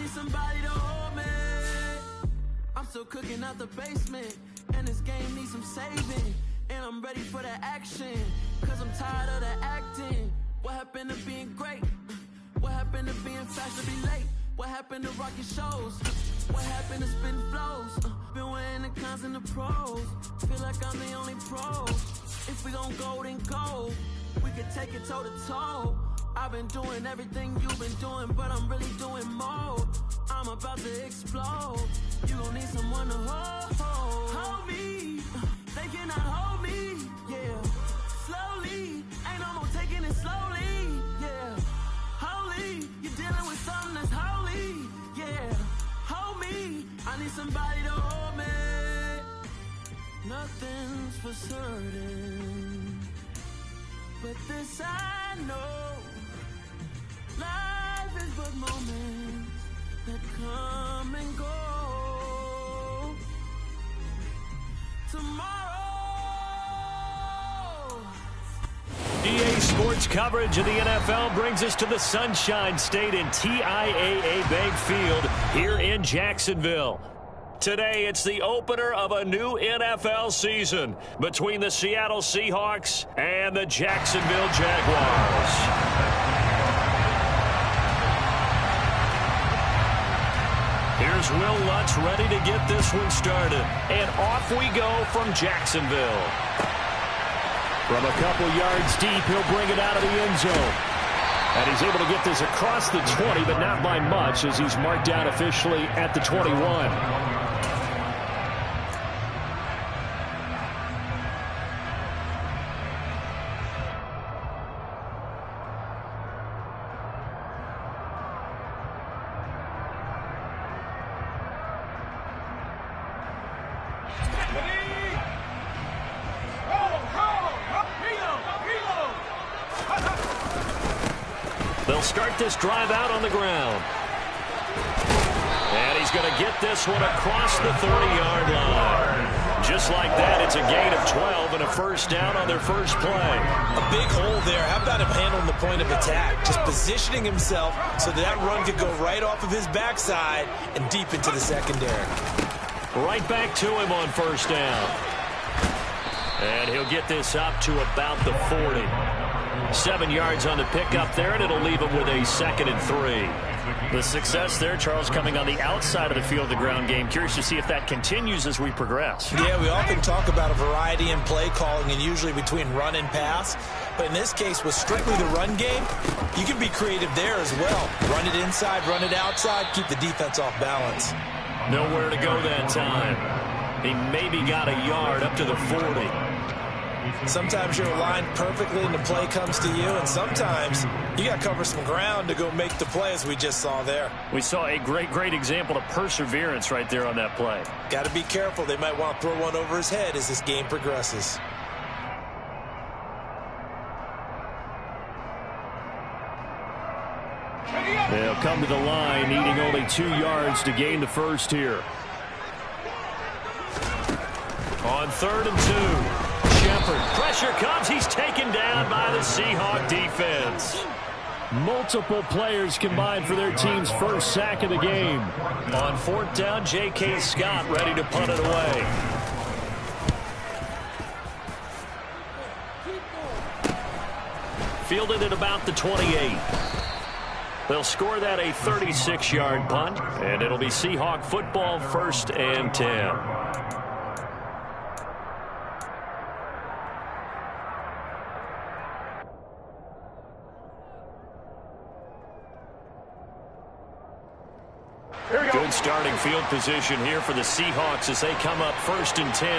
need somebody to hold me. I'm still cooking out the basement, and this game needs some saving. And I'm ready for the action, cause I'm tired of the acting. What happened to being great? What happened to being fast to be late? What happened to rocky shows? What happened to spin flows? Been wearing the cons and the pros. Feel like I'm the only pro. If we gon' go, then go. We could take it toe to toe. I've been doing everything you've been doing, but I'm really doing more. I'm about to explode. You gon' need someone to hold me. They cannot hold me, yeah. Slowly, ain't no more taking it slowly, yeah. Holy, you're dealing with something that's holy, yeah. Hold me, I need somebody to hold me. Nothing's for certain, but this I know. Life is but moments that come and go. Tomorrow. EA Sports coverage of the NFL brings us to the Sunshine State in TIAA Bank Field here in Jacksonville. Today, it's the opener of a new NFL season between the Seattle Seahawks and the Jacksonville Jaguars. Here's Will Lutz ready to get this one started. And off we go from Jacksonville. From a couple yards deep, he'll bring it out of the end zone. And he's able to get this across the 20, but not by much, as he's marked down officially at the 21. They'll start this drive out on the ground. And he's going to get this one across the 30-yard line. Just like that, it's a gain of 12 and a first down on their first play. A big hole there. How about him handling the point of attack? Just positioning himself so that run could go right off of his backside and deep into the secondary. Right back to him on first down. And he'll get this up to about the 40. 7 yards on the pickup there, and it'll leave him with a 2nd and 3. The success there, Charles, coming on the outside of the field, the ground game. Curious to see if that continues as we progress. Yeah, we often talk about a variety in play calling and usually between run and pass. But in this case, with strictly the run game, you can be creative there as well. Run it inside, run it outside, keep the defense off balance. Nowhere to go that time. He maybe got a yard up to the 40. Sometimes you're aligned perfectly and the play comes to you, and sometimes you got to cover some ground to go make the play, as we just saw there. We saw a great example of perseverance right there on that play. Got to be careful. They might want to throw one over his head as this game progresses. They'll come to the line, needing only 2 yards to gain the first here. On 3rd and 2. Shepard, pressure comes. He's taken down by the Seahawk defense. Multiple players combined for their team's first sack of the game. On 4th down, J.K. Scott ready to punt it away. Fielded at about the 28. They'll score that a 36-yard punt, and it'll be Seahawk football, 1st and 10. Good starting field position here for the Seahawks as they come up 1st and 10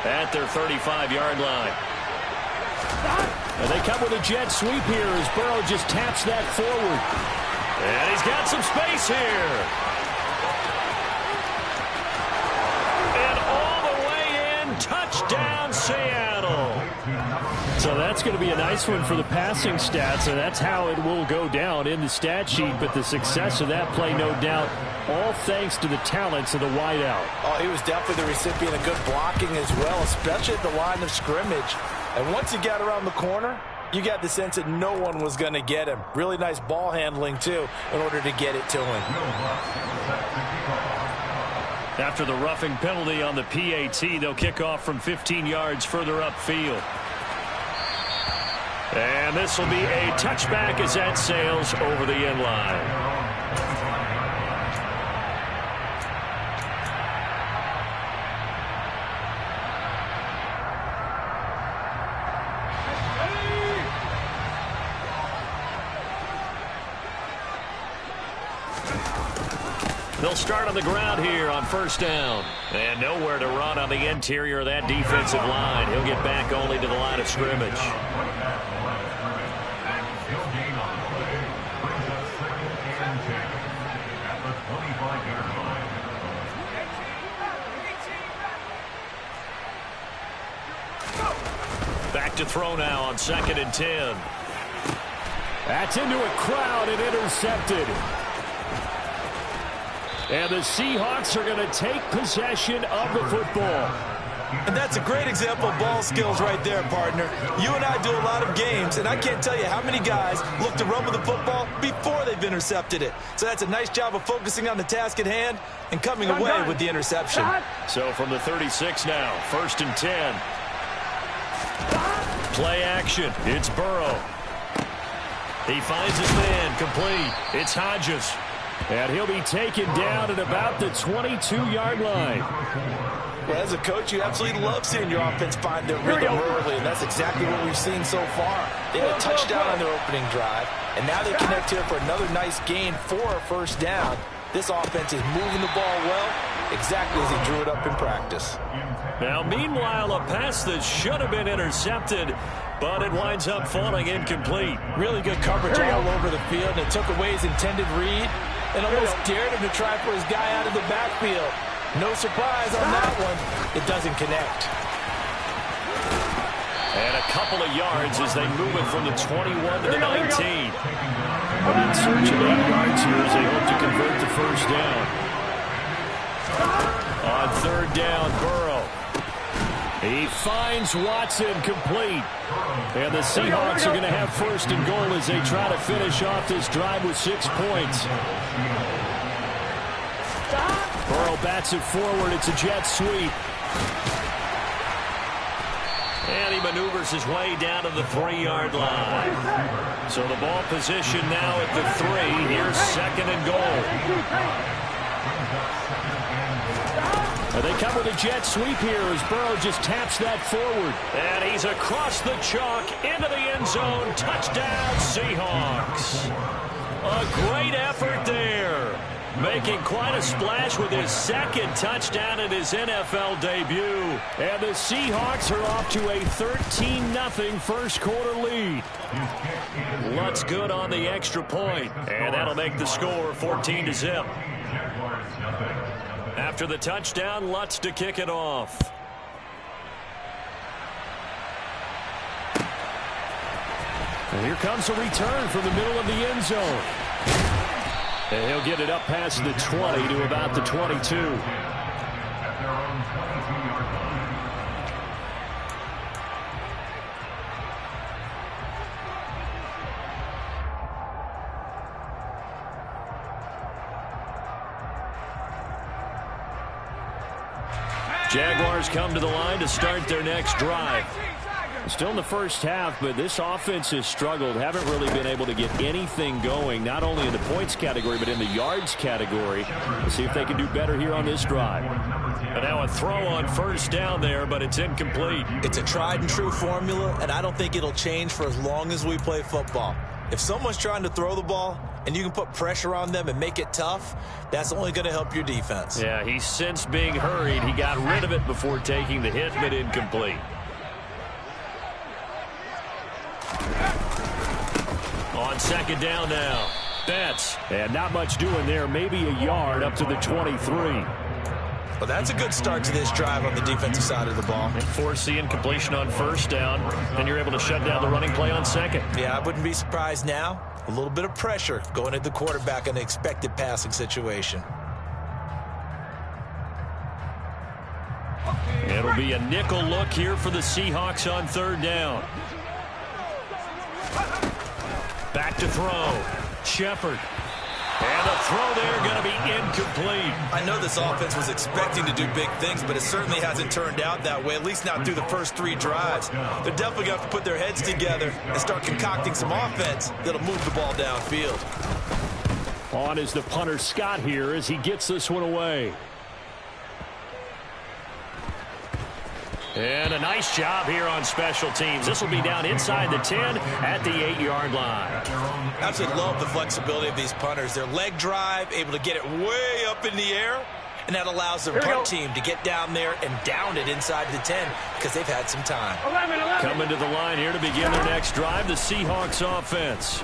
at their 35-yard line. And they come with a jet sweep here as Burrow just taps that forward. And he's got some space here. And all the way in, touchdown Seattle. So that's going to be a nice one for the passing stats, and that's how it will go down in the stat sheet. But the success of that play, no doubt, all thanks to the talents of the wideout. Oh, he was definitely the recipient of good blocking as well, especially at the line of scrimmage. And once he got around the corner, You got the sense that no one was going to get him. Really nice ball handling, too, in order to get it to him. After the roughing penalty on the PAT, they'll kick off from 15 yards further upfield. And this will be a touchback as that sails over the end line. They'll start on the ground here on first down. And nowhere to run on the interior of that defensive line. He'll get back only to the line of scrimmage. Back to throw now on 2nd and 10. That's into a crowd and intercepted. And the Seahawks are going to take possession of the football. And that's a great example of ball skills right there, partner. You and I do a lot of games, and I can't tell you how many guys look to run with the football before they've intercepted it. So that's a nice job of focusing on the task at hand and coming away with the interception. So from the 36 now, 1st and 10. Play action. It's Burrow. He finds his man, complete. It's Hodges. And he'll be taken down at about the 22-yard line. Well, as a coach, you absolutely love seeing your offense find their rhythm early, and that's exactly what we've seen so far. They had a touchdown on their opening drive, and now they connect here for another nice gain for a first down. This offense is moving the ball well, exactly as he drew it up in practice. Now, meanwhile, a pass that should have been intercepted, but it winds up falling incomplete. Really good coverage all over the field, and it took away his intended read and almost dared him to try for his guy out of the backfield. No surprise on that one. It doesn't connect. And a couple of yards as they move it from the 21 to the 19. In search of 8 yards here as they hope to convert the first down. On 3rd down, Burrow. He finds Watson complete. And the Seahawks are going to have 1st and goal as they try to finish off this drive with 6 points. Burrow bats it forward. It's a jet sweep. And he maneuvers his way down to the 3-yard line. So the ball position now at the 3. Here's 2nd and goal. They come with a jet sweep here as Burrow just taps that forward. And he's across the chalk into the end zone. Touchdown, Seahawks. A great effort there. Making quite a splash with his 2nd touchdown in his NFL debut. And the Seahawks are off to a 13-0 first quarter lead. Lutz good on the extra point. And that'll make the score 14-0. After the touchdown, Lutz to kick it off. And here comes a return from the middle of the end zone. And he'll get it up past the 20 to about the 22. Jaguars come to the line to start their next drive. Still in the first half, but this offense has struggled. Haven't really been able to get anything going, not only in the points category, but in the yards category. We'll see if they can do better here on this drive. And now a throw on 1st down there, but it's incomplete. It's a tried and true formula, and I don't think it'll change for as long as we play football. If someone's trying to throw the ball and you can put pressure on them and make it tough, that's only going to help your defense. Yeah, he's since being hurried. He got rid of it before taking the hit, but incomplete. On 2nd down now. Betts. And not much doing there. Maybe a yard up to the 23. Well, that's a good start to this drive on the defensive side of the ball. And force the incompletion on 1st down. Then you're able to shut down the running play on 2nd. Yeah, I wouldn't be surprised now. A little bit of pressure going at the quarterback in an expected passing situation. It'll be a nickel look here for the Seahawks on 3rd down. Back to throw. Shepard. And the throw there going to be incomplete. I know this offense was expecting to do big things, but it certainly hasn't turned out that way, at least not through the first 3 drives. They're definitely going to have to put their heads together and start concocting some offense that'll move the ball downfield. On is the punter Scott here as he gets this one away. And a nice job here on special teams. This will be down inside the 10 at the 8-yard line. Absolutely love the flexibility of these punters. Their leg drive, able to get it way up in the air, and that allows their punt team to get down there and down it inside the 10 because they've had some time. 11. Coming to the line here to begin their next drive, the Seahawks offense.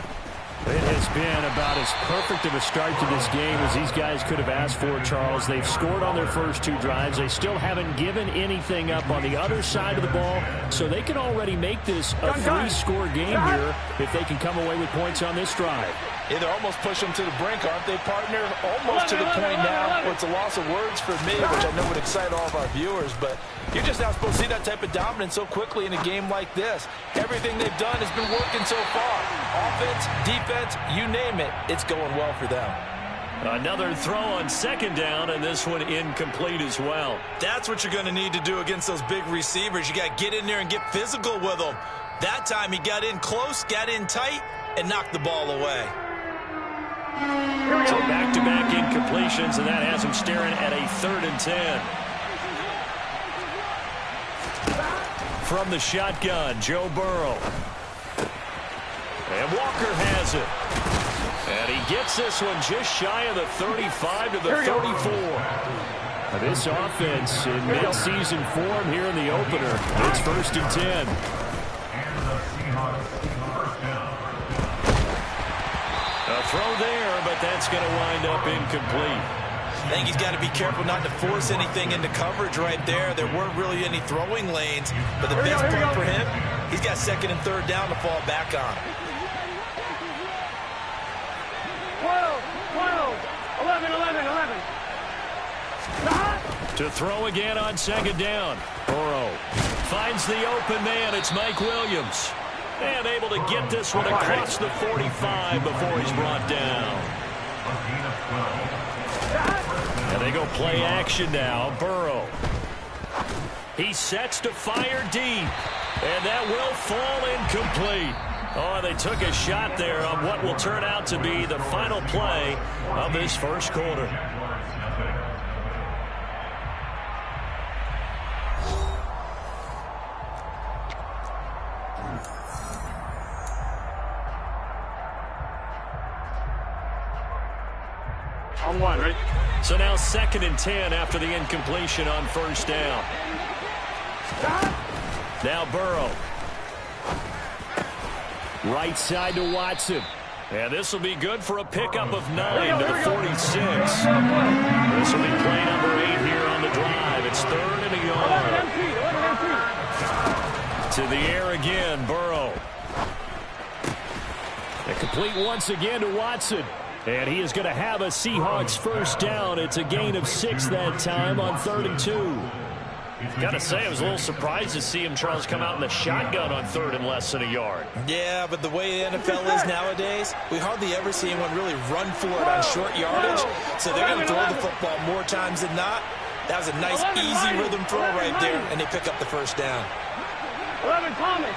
It has been about as perfect of a start to this game as these guys could have asked for, Charles. They've scored on their first 2 drives. They still haven't given anything up on the other side of the ball, so they can already make this a 3-score game here if they can come away with points on this drive. Yeah, they're almost pushing them to the brink, aren't they, partner? Almost to the point now where it's a loss of words for me, which I know would excite all of our viewers, but you're just not supposed to see that type of dominance so quickly in a game like this. Everything they've done has been working so far. Offense, defense, you name it, it's going well for them. Another throw on 2nd down, and this one incomplete as well. That's what you're going to need to do against those big receivers. You got to get in there and get physical with them. That time he got in close, got in tight, and knocked the ball away. So back-to-back incompletions, and that has him staring at a 3rd and 10. From the shotgun, Joe Burrow. And Walker has it. And he gets this one just shy of the 35 to the 34. This offense in mid-season form here in the opener. It's 1st and 10. A throw there, but that's going to wind up incomplete. I think he's got to be careful not to force anything into coverage right there. There weren't really any throwing lanes, but the best part for him, he's got 2nd and 3rd down to fall back on. 11. To throw again on 2nd down. Burrow finds the open man. It's Mike Williams. And able to get this one across the 45 before he's brought down. And they go play action now. Burrow. He sets to fire deep. And that will fall incomplete. Oh, they took a shot there on what will turn out to be the final play of this first quarter. On 1, right? So now 2nd and 10 after the incompletion on 1st down. Now Burrow. Right side to Watson. And this will be good for a pickup of 9 to the 46. This will be play number 8 here on the drive. It's 3rd and a yard. To the air again, Burrow. And complete once again to Watson. And he is going to have a Seahawks 1st down. It's a gain of 6 that time on 3rd and 2. Got to say, I was a little surprised to see him, Charles, come out in the shotgun on 3rd and less than a yard. Yeah, but the way the NFL is nowadays, we hardly ever see anyone really run for it on short yardage. So they're going to throw the football more times than not. That was a nice, easy rhythm throw right there, and they pick up the 1st down. 11, Thomas.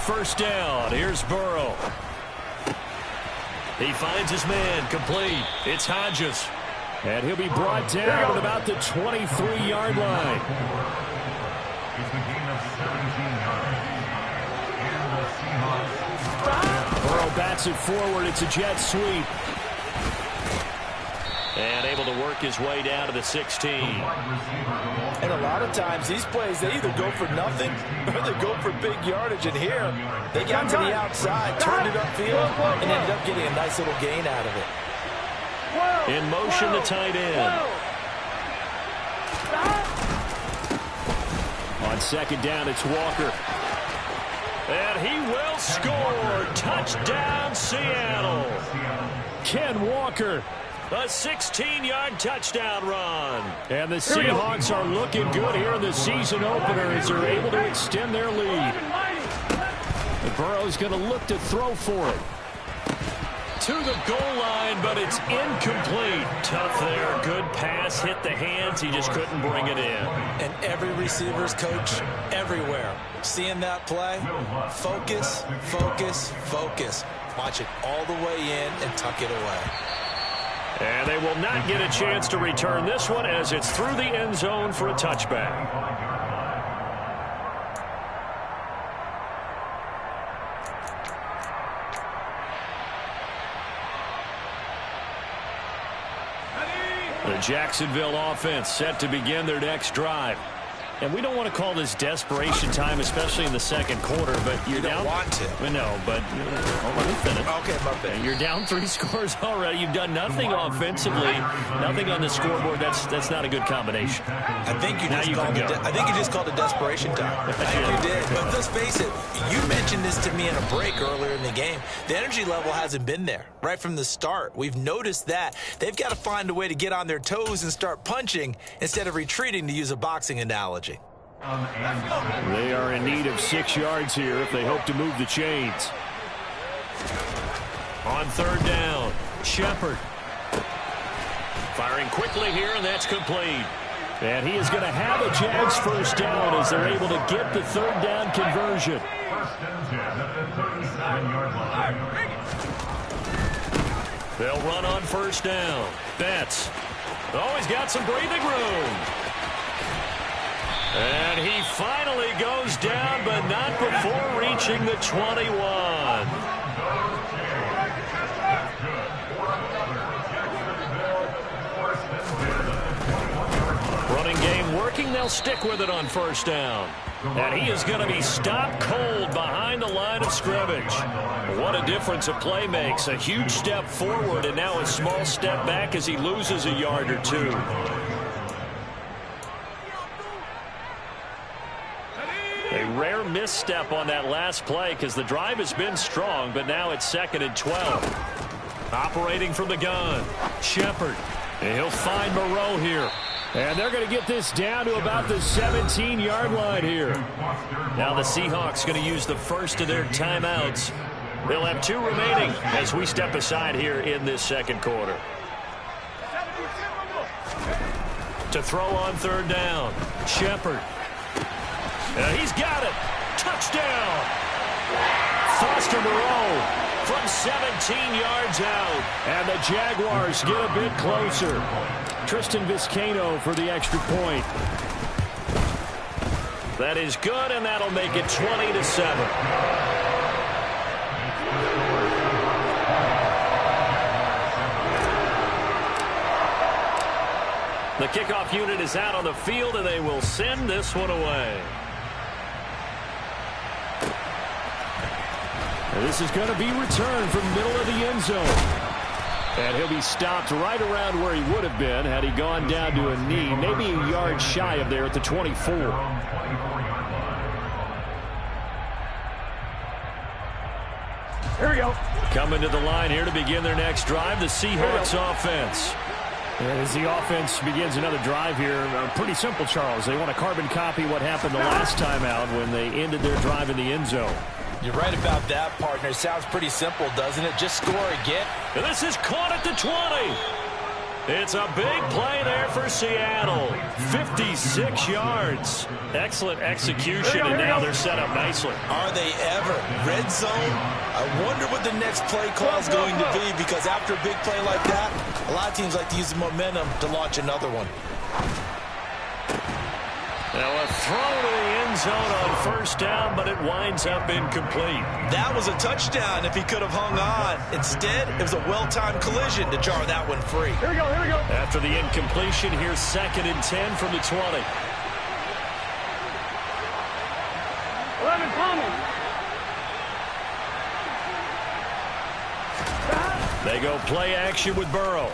1st down. Here's Burrow. He finds his man, complete. It's Hodges. And he'll be brought down at about the 23-yard line. Burrow bats it forward. It's a jet sweep. And able to work his way down to the 16. And a lot of times these plays, they either go for nothing or they go for big yardage. And here, they got to the outside, turned it upfield, and ended up getting a nice little gain out of it. In motion, the tight end. On 2nd down, it's Walker. And he will score. Touchdown, Seattle. Ken Walker. A 16-yard touchdown run. And the Seahawks are looking good here in the season opener as they're able to extend their lead. Burrow's going to look to throw for it. To the goal line, but it's incomplete. Tough there. Good pass. Hit the hands. He just couldn't bring it in. And every receiver's coach everywhere. Seeing that play, focus, focus, focus. Watch it all the way in and tuck it away. And they will not get a chance to return this one as it's through the end zone for a touchback. The Jacksonville offense set to begin their next drive. And we don't want to call this desperation time, especially in the second quarter, but you're down. You don't want to. No, but let me finish. Okay, my bad. You're down 3 scores already. You've done nothing offensively, nothing on the scoreboard. That's not a good combination. I think you just called it desperation time. I think you did. But let's face it, you mentioned this to me in a break earlier in the game. The energy level hasn't been there right from the start. We've noticed that. They've got to find a way to get on their toes and start punching instead of retreating, to use a boxing analogy. They are in need of 6 yards here if they hope to move the chains. On third down, Shepard. Firing quickly here, and that's complete. And he is going to have a Jags first down as they're able to get the third down conversion. They'll run on first down. Betts. Oh, he's got some breathing room. And he finally goes down, but not before reaching the 21. Running game working. They'll stick with it on first down. And he is going to be stopped cold behind the line of scrimmage. What a difference a play makes. A huge step forward and now a small step back as he loses a yard or two. A rare misstep on that last play because the drive has been strong, but now it's 2nd and 12. Operating from the gun, Shepard. And he'll find Moreau here. And they're going to get this down to about the 17-yard line here. Now the Seahawks going to use the first of their timeouts. They'll have 2 remaining as we step aside here in this second quarter. To throw on third down, Shepard. He's got it. Touchdown. Foster Moreau from 17 yards out. And the Jaguars get a bit closer. Tristan Vizcaino for the extra point. That is good, and that'll make it 20-7. The kickoff unit is out on the field, and they will send this one away. And this is going to be returned from middle of the end zone. And he'll be stopped right around where he would have been had he gone down to a knee, maybe a yard shy of there at the 24. Here we go. Coming to the line here to begin their next drive, the Seahawks offense. And as the offense begins another drive here, pretty simple, Charles. They want to carbon copy what happened the last time out when they ended their drive in the end zone. You're right about that, partner. It sounds pretty simple, doesn't it? Just score again. And this is caught at the 20. It's a big play there for Seattle. 56 yards. Excellent execution, and now they're set up nicely. Are they ever? Red zone? I wonder what the next play call is going to be, because after a big play like that, a lot of teams like to use the momentum to launch another one. Now a throw to the end zone on first down, but it winds up incomplete. That was a touchdown if he could have hung on. Instead, it was a well-timed collision to jar that one free. Here we go, here we go. After the incompletion, here's 2nd and 10 from the 20. 11 coming. They go play action with Burrow.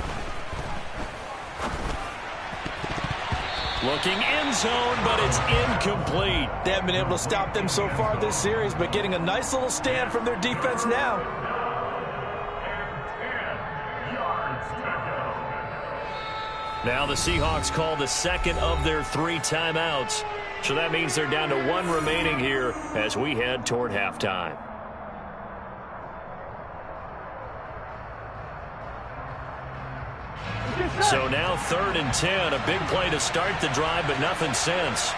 Looking end zone, but it's incomplete. They haven't been able to stop them so far this series, but getting a nice little stand from their defense now. Now the Seahawks call the 2nd of their 3 timeouts. So that means they're down to 1 remaining here as we head toward halftime. So now 3rd and 10. A big play to start the drive, but nothing since.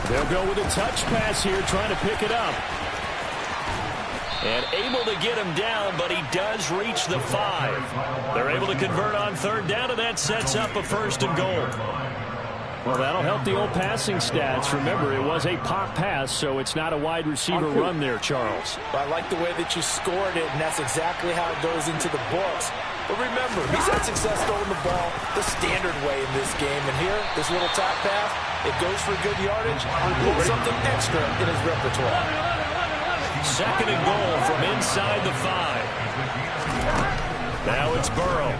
They'll go with a touch pass here, trying to pick it up. And able to get him down, but he does reach the 5. They're able to convert on 3rd down, and that sets up a 1st and goal. Well, that'll help the old passing stats. Remember, it was a pop pass, so it's not a wide receiver run there, Charles. Well, I like the way that you scored it, and that's exactly how it goes into the books. But remember, he's had success throwing the ball the standard way in this game. And here, this little top pass, it goes for good yardage, a little something extra in his repertoire. 2nd and goal from inside the 5. Now it's Burrow.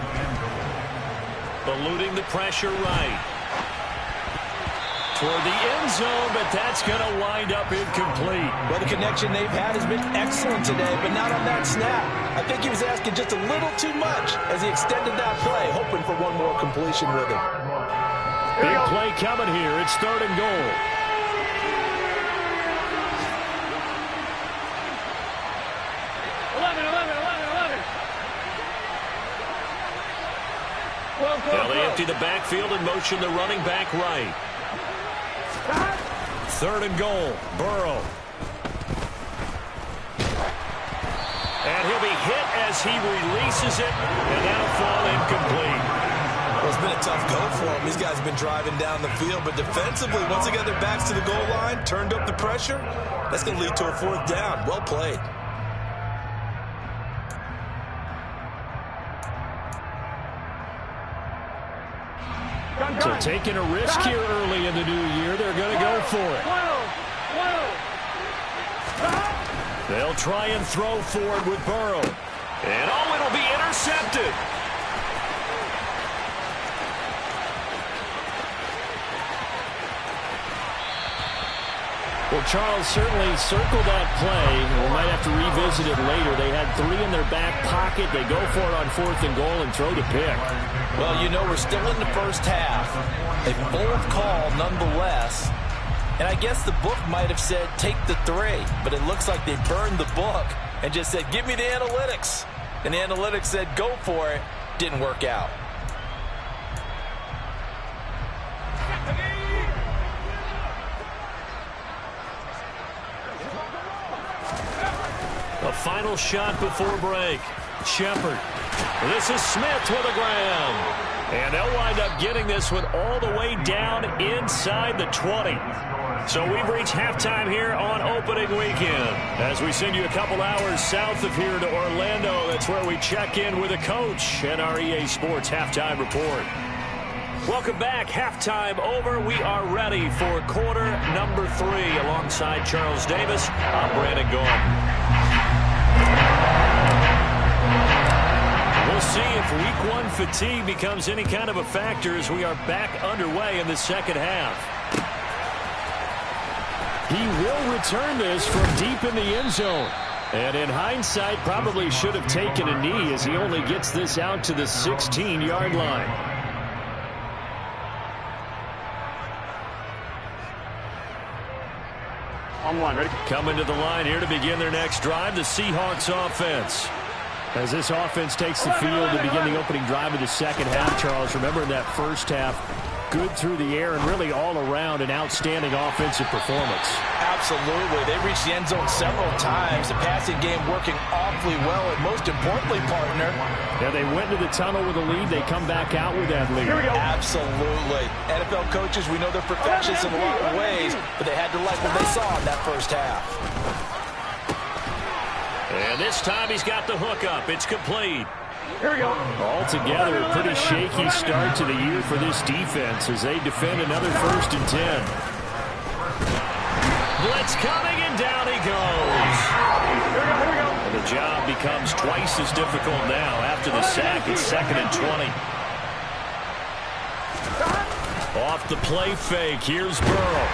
Eluding the pressure right. Toward the end zone, but that's going to wind up incomplete. Well, the connection they've had has been excellent today, but not on that snap. I think he was asking just a little too much as he extended that play, hoping for one more completion with him. Big play coming here. It's 3rd and goal. Now they empty the backfield and motion the running back right. 3rd and goal, Burrow. And he'll be hit as he releases it, and that'll fall incomplete. Well, it's been a tough go for him. These guys have been driving down the field, but defensively, once they got their backs to the goal line, turned up the pressure, that's going to lead to a 4th down. Well played. So taking a risk here early in the new year, they're going to go for it. They'll try and throw forward with Burrow. And it'll be intercepted. Well, Charles certainly circled that play. We might have to revisit it later. They had 3 in their back pocket. They go for it on 4th and goal and throw the pick. Well, you know, we're still in the first half. A bold call nonetheless. And I guess the book might have said take the 3, but it looks like they burned the book and just said give me the analytics. And the analytics said go for it. Didn't work out. A final shot before break. Shepard. This is Smith with a grab. And they'll wind up getting this one all the way down inside the 20. So we've reached halftime here on opening weekend. As we send you a couple hours south of here to Orlando, that's where we check in with a coach and our EA Sports halftime report. Welcome back. Halftime over. We are ready for quarter number 3 alongside Charles Davis. I'm Brandon Gordon. We'll see if week 1 fatigue becomes any kind of a factor as we are back underway in the second half. He will return this from deep in the end zone. And in hindsight, probably should have taken a knee as he only gets this out to the 16-yard line. On 1, ready? Coming to the line here to begin their next drive, the Seahawks offense. As this offense takes the field to begin the opening drive of the second half, Charles, remember in that first half, good through the air and really all around an outstanding offensive performance. Absolutely. They reached the end zone several times. The passing game working awfully well, and most importantly, partner. Yeah, they went to the tunnel with a lead. They come back out with that lead. Here we go. Absolutely. NFL coaches, we know they're perfectionists in a lot of ways, but they had to like what they saw in that first half. And this time he's got the hook up. It's complete. Here we go. Altogether, a pretty shaky start to the year for this defense as they defend another 1st and 10. Blitz coming, and down he goes. Here we go. And the job becomes twice as difficult now after the sack. It's 2nd and 20. Off the play fake. Here's Burrow.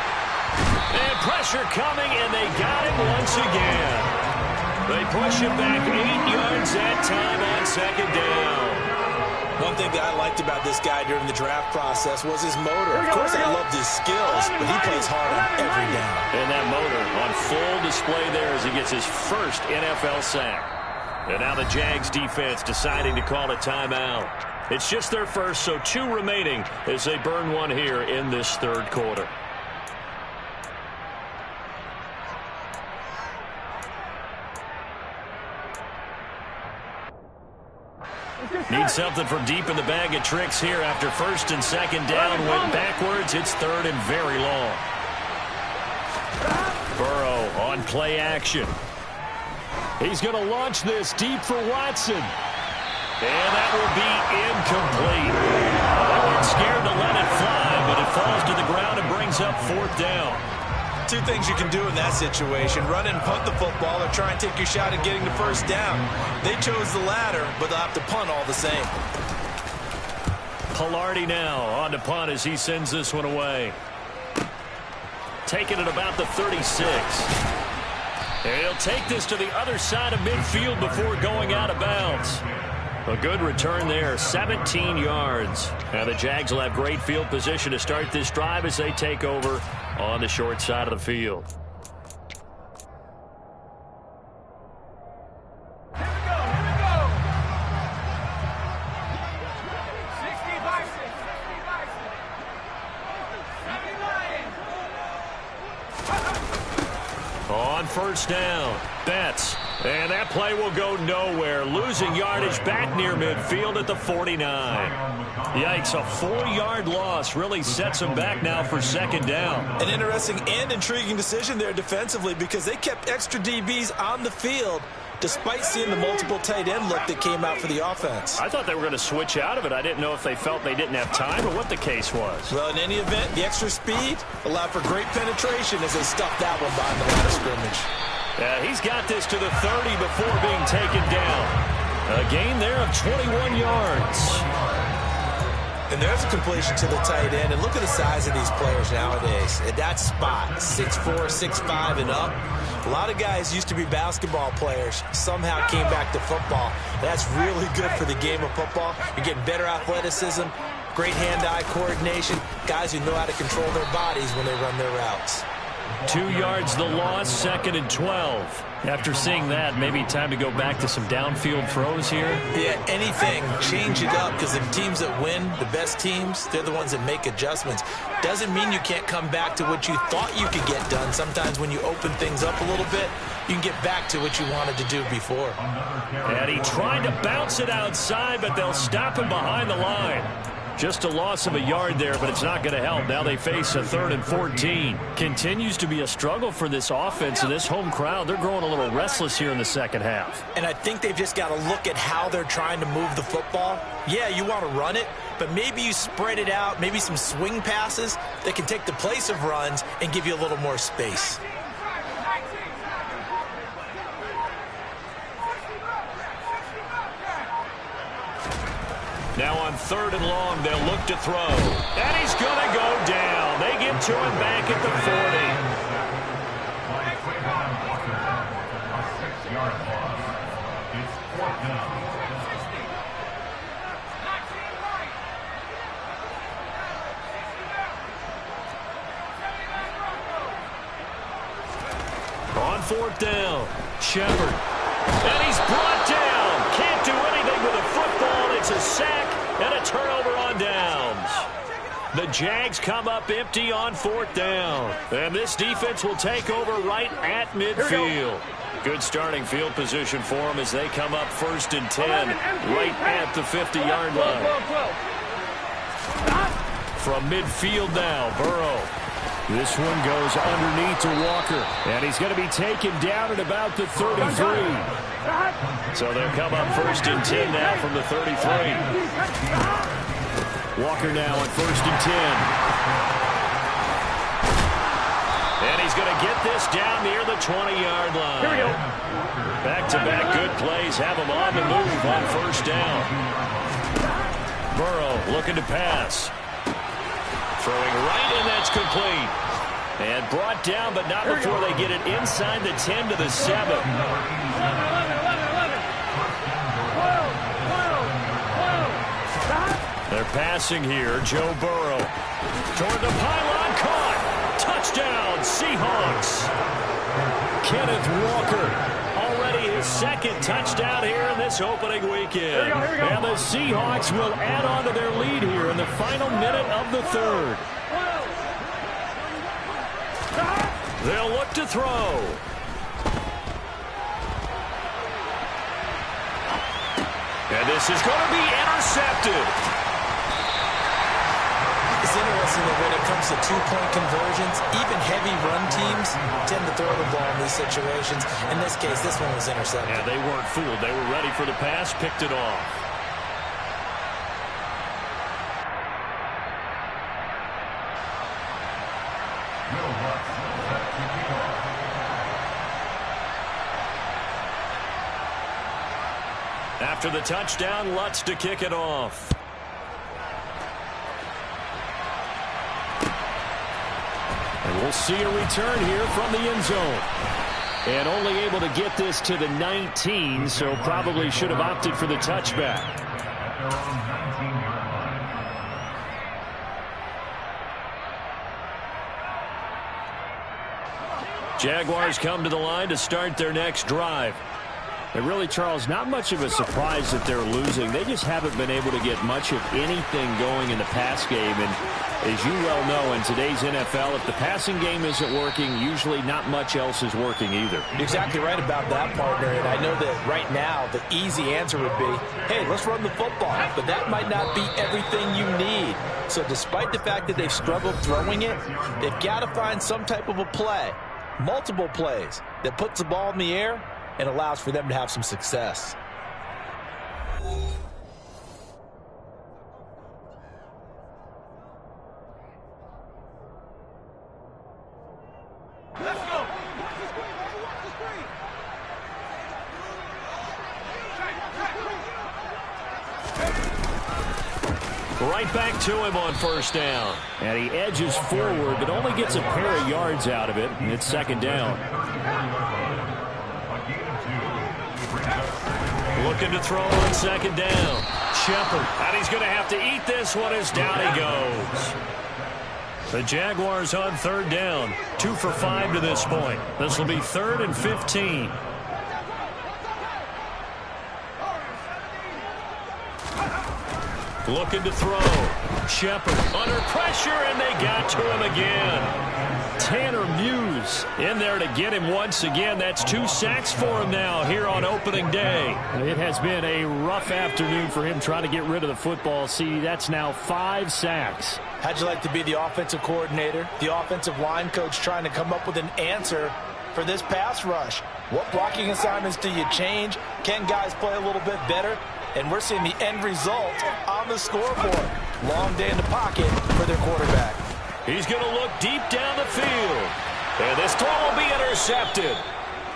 And pressure coming, and they got him once again. They push him back 8 yards that time on 2nd down. One thing that I liked about this guy during the draft process was his motor. Of course, I loved his skills, but he plays hard on every down. And that motor on full display there as he gets his first NFL sack. And now the Jags defense deciding to call a timeout. It's just their first, so 2 remaining as they burn one here in this third quarter. Need something from deep in the bag of tricks here after first and second down. Went backwards. It's third and very long. Burrow on play action. He's going to launch this deep for Watson. And that will be incomplete. They weren't scared to let it fly, but it falls to the ground and brings up 4th down. 2 things you can do in that situation: run and punt the football, or try and take your shot at getting the first down. They chose the latter, but they'll have to punt all the same. Pilardi now on to punt as he sends this one away. Taking it about the 36. And he'll take this to the other side of midfield before going out of bounds. A good return there, 17 yards. Now the Jags will have great field position to start this drive as they take over on the short side of the field. On first down, Betts. And that play will go nowhere. Losing yardage back near midfield at the 49. Yikes, a 4-yard loss really sets them back now for second down. An interesting and intriguing decision there defensively, because they kept extra DBs on the field despite seeing the multiple tight end look that came out for the offense. I thought they were going to switch out of it. I didn't know if they felt they didn't have time or what the case was. Well, in any event, the extra speed allowed for great penetration as they stuffed that one behind the line of scrimmage. Yeah, he's got this to the 30 before being taken down. A gain there of 21 yards. And there's a completion to the tight end. And look at the size of these players nowadays. At that spot, 6'4", 6'5", and up. A lot of guys used to be basketball players, somehow came back to football. That's really good for the game of football. You're getting better athleticism, great hand-eye coordination, guys who know how to control their bodies when they run their routes. 2 yards the loss, 2nd and 12. After seeing that, maybe time to go back to some downfield throws here. Yeah, anything. Change it up, because the teams that win, the best teams, they're the ones that make adjustments. Doesn't mean you can't come back to what you thought you could get done. Sometimes when you open things up a little bit, you can get back to what you wanted to do before. And he tried to bounce it outside, but they'll stop him behind the line. Just a loss of a yard there, but it's not going to help. Now they face a 3rd and 14. Continues to be a struggle for this offense and this home crowd. They're growing a little restless here in the second half. And I think they've just got to look at how they're trying to move the football. Yeah, you want to run it, but maybe you spread it out, maybe some swing passes that can take the place of runs and give you a little more space. Now on 3rd and long, they'll look to throw. And he's going to go down. They get to him back at the 40. On 4th down, Shepard. And he's brought down. Can't do anything with a football. It's a sack and a turnover on downs. The Jags come up empty on 4th down. And this defense will take over right at midfield. Good starting field position for them as they come up 1st and 10 right at the 50-yard line. From midfield now, Burrow. This one goes underneath to Walker. And he's going to be taken down at about the 33. So they'll come up 1st and 10 now from the 33. Walker now on 1st and 10. And he's going to get this down near the 20-yard line. Here we go. Back-to-back good plays have him on the move on 1st down. Burrow looking to pass. Throwing right, and that's complete. And brought down, but not before they get it inside the 10 to the 7. They're passing here. Joe Burrow. Toward the pylon. Caught. Touchdown, Seahawks. Kenneth Walker. Already his second touchdown here in this opening weekend. And the Seahawks will add on to their lead here in the final minute of the third. They'll look to throw. And this is going to be intercepted. It's interesting that when it comes to two-point conversions, even heavy run teams tend to throw the ball in these situations. In this case, this one was intercepted. Yeah, they weren't fooled. They were ready for the pass, picked it off. After the touchdown, Lutz to kick it off. And we'll see a return here from the end zone. And only able to get this to the 19, so probably should have opted for the touchback. Jaguars come to the line to start their next drive. And really, Charles, not much of a surprise that they're losing. They just haven't been able to get much of anything going in the pass game. And as you well know, in today's NFL, if the passing game isn't working, usually not much else is working either. You're exactly right about that, partner. And I know that right now the easy answer would be, hey, let's run the football. But that might not be everything you need. So despite the fact that they've struggled throwing it, they've got to find some type of a play, multiple plays, that puts the ball in the air and allows for them to have some success. Let's go. Right back to him on first down. And he edges forward, but only gets a pair of yards out of it. And it's second down. Looking to throw on second down. Shepard. And he's going to have to eat this one as down he goes. The Jaguars on third down. 2 for 5 to this point. This will be 3rd and 15. Looking to throw. Shepard under pressure, and they got to him again. Tanner Muse in there to get him once again. That's 2 sacks for him now here on opening day. It has been a rough afternoon for him trying to get rid of the football. See, that's now 5 sacks. How'd you like to be the offensive coordinator, the offensive line coach trying to come up with an answer for this pass rush? What blocking assignments do you change? Can guys play a little bit better? And we're seeing the end result on the scoreboard. Long day in the pocket for their quarterback. He's going to look deep down the field. And this throw will be intercepted.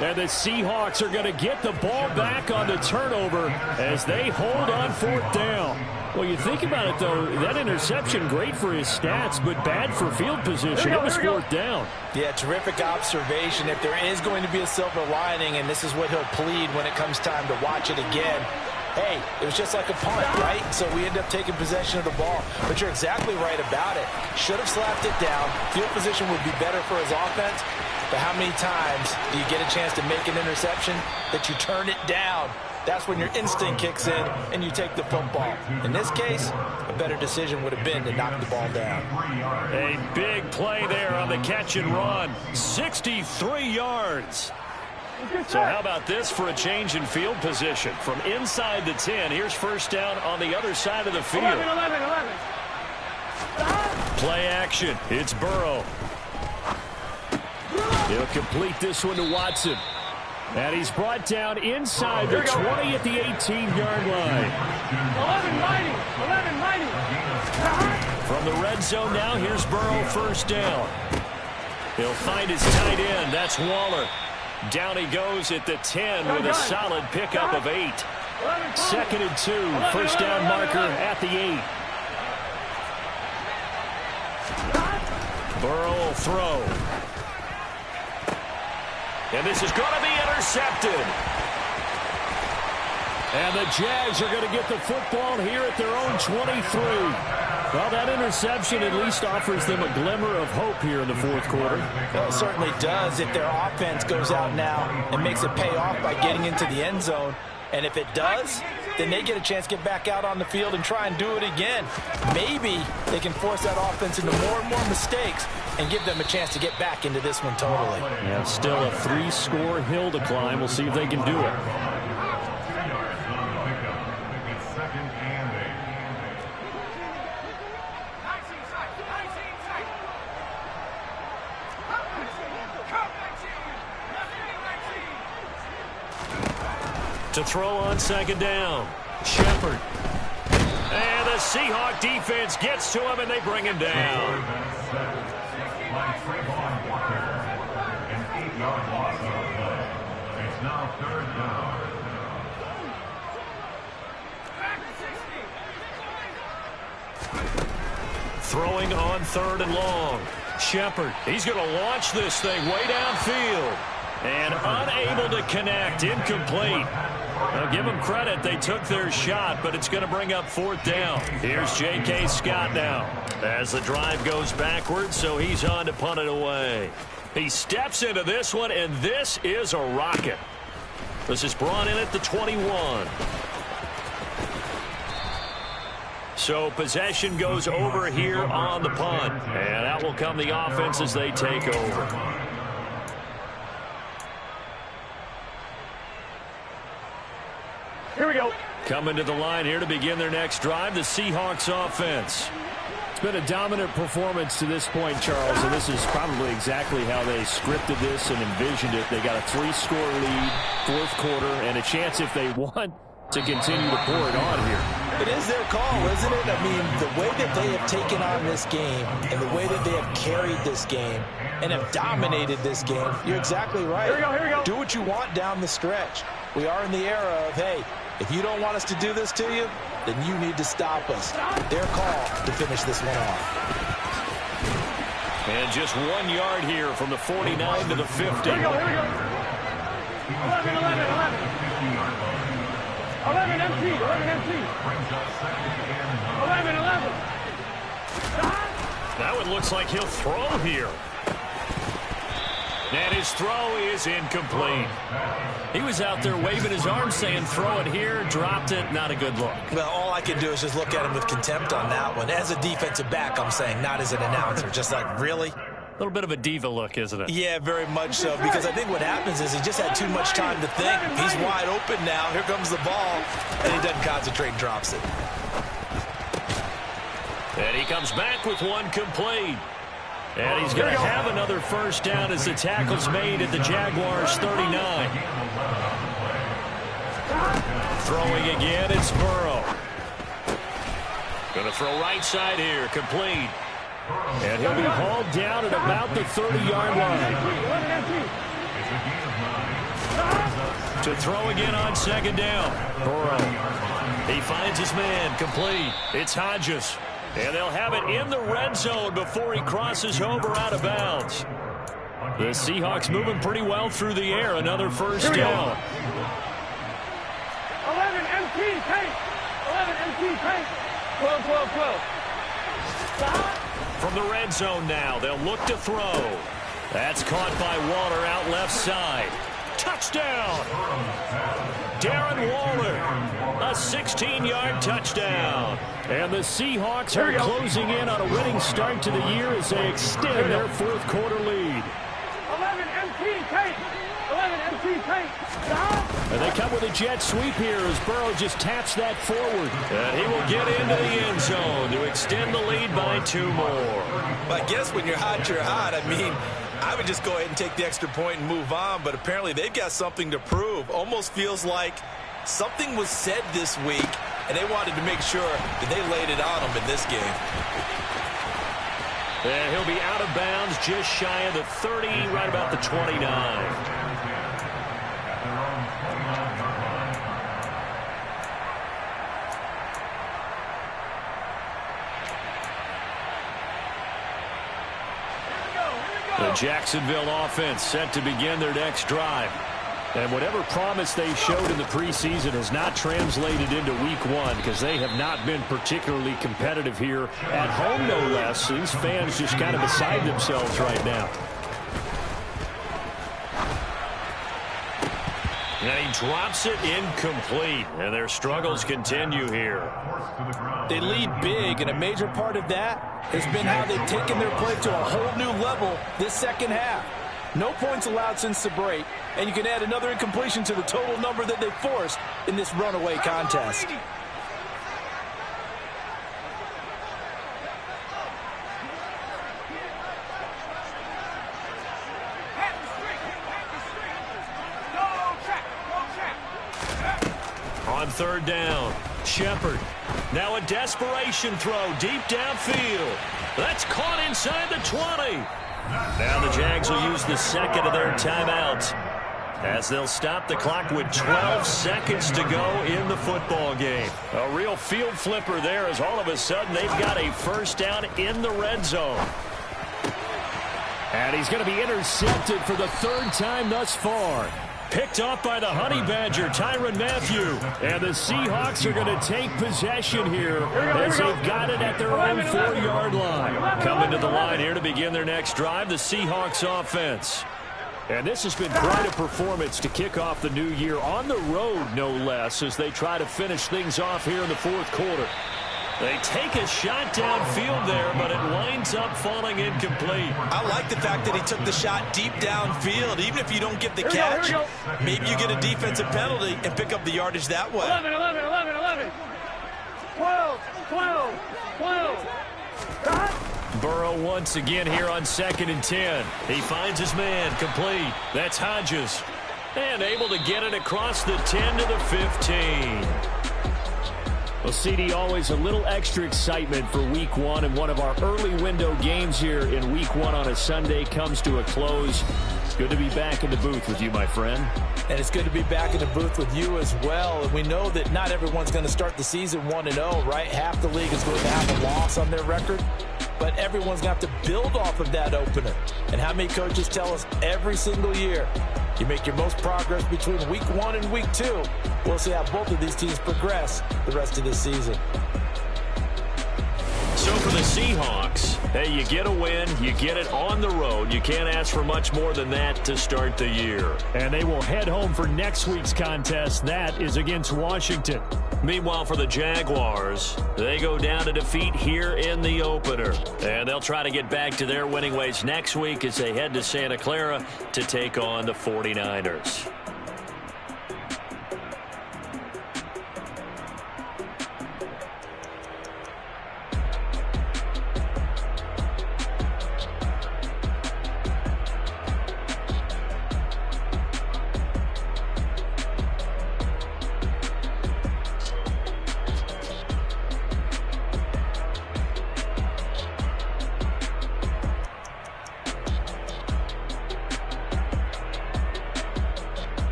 And the Seahawks are going to get the ball back on the turnover as they hold on 4th down. Well, you think about it, though, that interception, great for his stats, but bad for field position. It was 4th down. Yeah, terrific observation. If there is going to be a silver lining, and this is what he'll plead when it comes time to watch it again, hey, it was just like a punt, right? So we end up taking possession of the ball. But you're exactly right about it. Should have slapped it down. Field position would be better for his offense. But how many times do you get a chance to make an interception that you turn it down? That's when your instinct kicks in and you take the football. In this case, a better decision would have been to knock the ball down. A big play there on the catch and run. 63 yards. So how about this for a change in field position? From inside the 10, here's first down on the other side of the field. 11. Play action. It's Burrow. He'll complete this one to Watson. And he's brought down inside the 20 at the 18-yard line. 11-90. From the red zone now, here's Burrow first down. He'll find his tight end. That's Waller. Down he goes at the 10 with a solid pickup of 8. 2nd and 2. First down marker at the 8. Burrow will throw. And this is going to be intercepted. And the Jags are going to get the football here at their own 23. Well, that interception at least offers them a glimmer of hope here in the fourth quarter. Well, it certainly does if their offense goes out now and makes it pay off by getting into the end zone. And if it does, then they get a chance to get back out on the field and try and do it again. Maybe they can force that offense into more and more mistakes and give them a chance to get back into this one totally. Yeah, still a 3-score hill to climb. We'll see if they can do it. To throw on second down. Shepard. And the Seahawk defense gets to him, and they bring him down. It's now third down. Throwing on third and long. Shepard. He's going to launch this thing way downfield. And unable to connect. Incomplete. Now, give them credit. They took their shot, but it's going to bring up fourth down. Here's J.K. Scott now as the drive goes backwards, so he's on to punt it away. He steps into this one, and this is a rocket. This is brought in at the 21. So possession goes over here on the punt, and that will come the offense as they take over. Here we go. Coming to the line here to begin their next drive, the Seahawks offense. It's been a dominant performance to this point, Charles, and this is probably exactly how they scripted this and envisioned it. They got a 3-score lead, fourth quarter, and a chance if they want to continue to pour it on here. It is their call, isn't it? I mean, the way that they have taken on this game and the way that they have carried this game and have dominated this game, you're exactly right. Here we go, here we go. Do what you want down the stretch. We are in the era of, hey, if you don't want us to do this to you, then you need to stop us. Their call to finish this one off. And just 1 yard here from the 49 to the 50. Here we go, here we go. 11, 11 empty, 11 empty. 11. That one looks like he'll throw here. And his throw is incomplete. He was out there waving his arms saying throw it here, dropped it, not a good look. Well, all I can do is just look at him with contempt on that one. As a defensive back, I'm saying, not as an announcer. Just like, really? A little bit of a diva look, isn't it? Yeah, very much so, because I think what happens is he just had too much time to think. He's wide open now. Here comes the ball, and he doesn't concentrate and drops it. And he comes back with one complete. And he's going to have another first down as the tackle's made at the Jaguars' 39. Throwing again, it's Burrow. Going to throw right side here, complete. And he'll be hauled down at about the 30-yard line. To throw again on second down. Burrow. He finds his man, complete. It's Hodges. And they'll have it in the red zone before he crosses over out of bounds. The Seahawks moving pretty well through the air. Another first down. 11 empty, tank. 11 empty, tank. 12. From the red zone now, they'll look to throw. That's caught by Waller out left side. Touchdown! Darren Waller, a 16-yard touchdown. And the Seahawks are closing in on a winning start to the year as they extend their fourth quarter lead. 11 empty, tank. 11 empty, tank. And they come with a jet sweep here as Burrow just taps that forward. And he will get into the end zone to extend the lead by 2 more. But I guess when you're hot, you're hot. I mean, I would just go ahead and take the extra point and move on, but apparently they've got something to prove. Almost feels like something was said this week, and they wanted to make sure that they laid it on them in this game. And he'll be out of bounds just shy of the 30, right about the 29. The Jacksonville offense set to begin their next drive. And whatever promise they showed in the preseason has not translated into week one because they have not been particularly competitive here at home, no less. These fans just kind of beside themselves right now. And he drops it incomplete. And their struggles continue here. They lead big, and a major part of that has been how they've taken their play to a whole new level this second half. No points allowed since the break, and you can add another incompletion to the total number that they forced in this runaway contest. On third down, Shepard. Now a desperation throw deep downfield. That's caught inside the 20. Now the Jags will use the second of their timeouts as they'll stop the clock with 12 seconds to go in the football game. A real field flipper there as all of a sudden they've got a first down in the red zone. And he's going to be intercepted for the third time thus far. Picked off by the Honey Badger, Tyrann Mathieu. And the Seahawks are going to take possession here as they've got it at their own 4-yard line. Coming to the line here to begin their next drive, the Seahawks offense. And this has been quite a performance to kick off the new year on the road, no less, as they try to finish things off here in the fourth quarter. They take a shot downfield there, but it winds up falling incomplete. I like the fact that he took the shot deep downfield. Even if you don't get the catch, maybe you get a defensive penalty and pick up the yardage that way. 11, 11, 11, 11. 12, 12, 12. Burrow once again here on 2nd and 10. He finds his man complete. That's Hodges. And able to get it across the 10 to the 15. Well, CD, always a little extra excitement for week one, and one of our early window games here in week one on a Sunday comes to a close. It's good to be back in the booth with you, my friend. And it's good to be back in the booth with you as well. And we know that not everyone's going to start the season 1-0, right? Half the league is going to have a loss on their record. But everyone's going to have to build off of that opener. And how many coaches tell us every single year, you make your most progress between week 1 and week 2. We'll see how both of these teams progress the rest of this season. So for the Seahawks, hey, you get a win, you get it on the road. You can't ask for much more than that to start the year. And they will head home for next week's contest. That is against Washington. Meanwhile, for the Jaguars, they go down to defeat here in the opener. And they'll try to get back to their winning ways next week as they head to Santa Clara to take on the 49ers.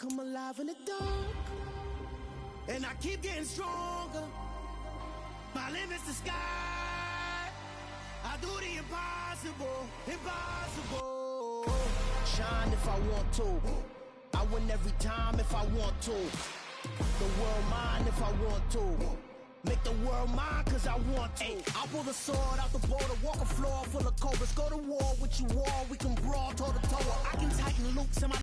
come alive in the dark, and I keep getting stronger. My limit's the sky. I do the impossible, impossible. Shine if I want to. I win every time if I want to. The world mine if I want to. Make the world mine cause I want to. I pull the sword out the border, walk a floor full of cobras. Go to war with you all, we can brawl toe to toe. I can tighten loops in my